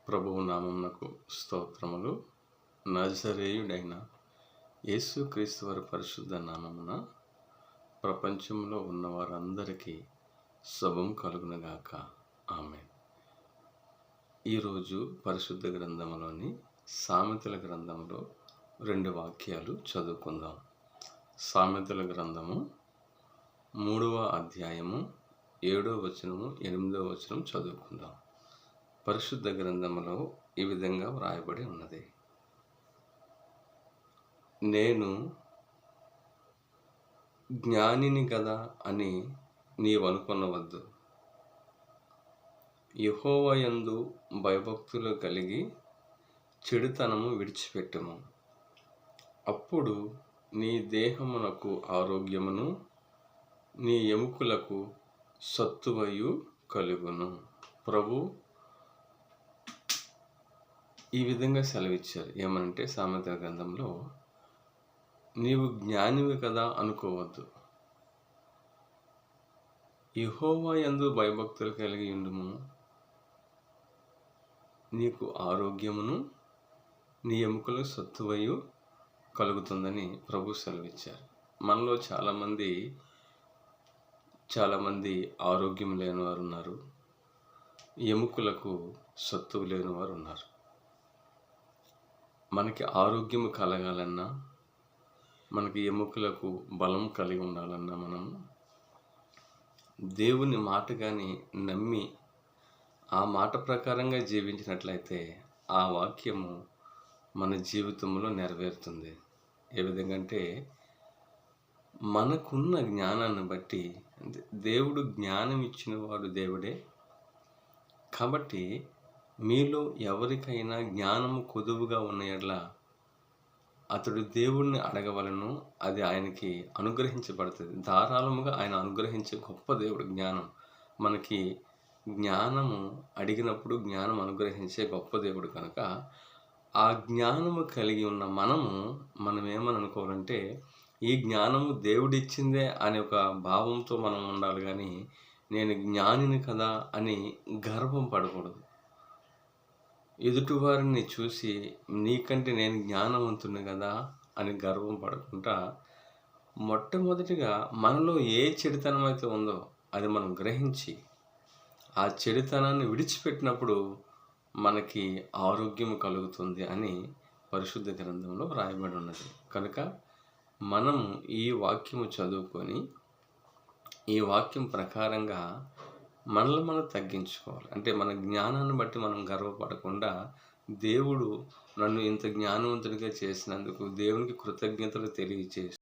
ప్రభువు నామమునకు స్తోత్రములు. నజరేయుడైన యేసుక్రీస్తు వారి పరిశుద్ధ నామమున ప్రపంచంలో ఉన్న వారందరికీ శుభం కలుగునగాక. ఆమేన్. ఈరోజు పరిశుద్ధ గ్రంథములోని సామెతల గ్రంథంలో 2 వాక్యాలు చదువుకుందాం. సామెతల గ్రంథము 3వ అధ్యాయము 7వ వచనము 8వ వచనం చదువుకుందాం. పరిశుద్ధ గ్రంథములో ఈ విధంగా వ్రాయబడి ఉన్నది. నేను జ్ఞానిని కదా అని నీవనుకొనవద్దు. యెహోవా యందు భయభక్తులు కలిగి చెడుతనము విడిచిపెట్టుము. అప్పుడు నీ దేహమునకు ఆరోగ్యమును, నీ ఎముకలకు సత్తువయు కలుగును. ప్రభు ఈ విధంగా సెలవిచ్చారు. ఏమనంటే సామెతల గ్రంథంలో, నీవు జ్ఞానివి కదా అనుకోవద్దు. యెహోవా యందు భయభక్తులు కలిగి ఉండుము. నీకు ఆరోగ్యమును, నీ ఎముకలు సత్తువయు కలుగుతుందని ప్రభు సెలవిచ్చారు. మనలో చాలామంది ఆరోగ్యం లేని వారు ఉన్నారు, ఎముకలకు సత్తువు లేని వారు ఉన్నారు. మనకి ఆరోగ్యం కలగాలన్నా, మనకి ఎముకలకు బలం కలిగి ఉండాలన్నా, మనం దేవుని మాట కానీ నమ్మి ఆ మాట ప్రకారంగా జీవించినట్లయితే ఆ వాక్యము మన జీవితంలో నెరవేరుతుంది. ఏ విధంగా అంటే, మనకున్న జ్ఞానాన్ని బట్టి, దేవుడు జ్ఞానం ఇచ్చిన వాడు దేవుడే కాబట్టి, మీలో ఎవరికైనా జ్ఞానము కొదువుగా ఉన్న యెడల అతడు దేవుణ్ణి అడగవలను, అది ఆయనకి అనుగ్రహించబడుతుంది. ధారాళముగా ఆయన అనుగ్రహించే గొప్ప దేవుడు జ్ఞానం. మనకి జ్ఞానము అడిగినప్పుడు జ్ఞానం అనుగ్రహించే గొప్ప దేవుడు కనుక, ఆ జ్ఞానము కలిగి ఉన్న మనం ఏమని అనుకోవాలంటే, ఈ జ్ఞానము దేవుడిచ్చిందే అనే ఒక భావంతో మనం ఉండాలి కానీ, నేను జ్ఞానిని కదా అని గర్వం పడకూడదు. ఎదుటివారిని చూసి నీకంటే నేను జ్ఞానవంతుని కదా అని గర్వం పడకుండా, మొట్టమొదటిగా మనలో ఏ చెడుతనం అయితే ఉందో అది మనం గ్రహించి ఆ చెడుతనాన్ని విడిచిపెట్టినప్పుడు మనకి ఆరోగ్యం కలుగుతుంది అని పరిశుద్ధ గ్రంథంలో వ్రాయబడి ఉన్నది. కనుక మనం ఈ వాక్యము చదువుకొని ఈ వాక్యం ప్రకారంగా మనల్ని మనం తగ్గించుకోవాలి. అంటే మన జ్ఞానాన్ని బట్టి మనం గర్వపడకుండా, దేవుడు నన్ను ఇంత జ్ఞానవంతుడిగా చేసినందుకు దేవునికి కృతజ్ఞతలు తెలియజేసి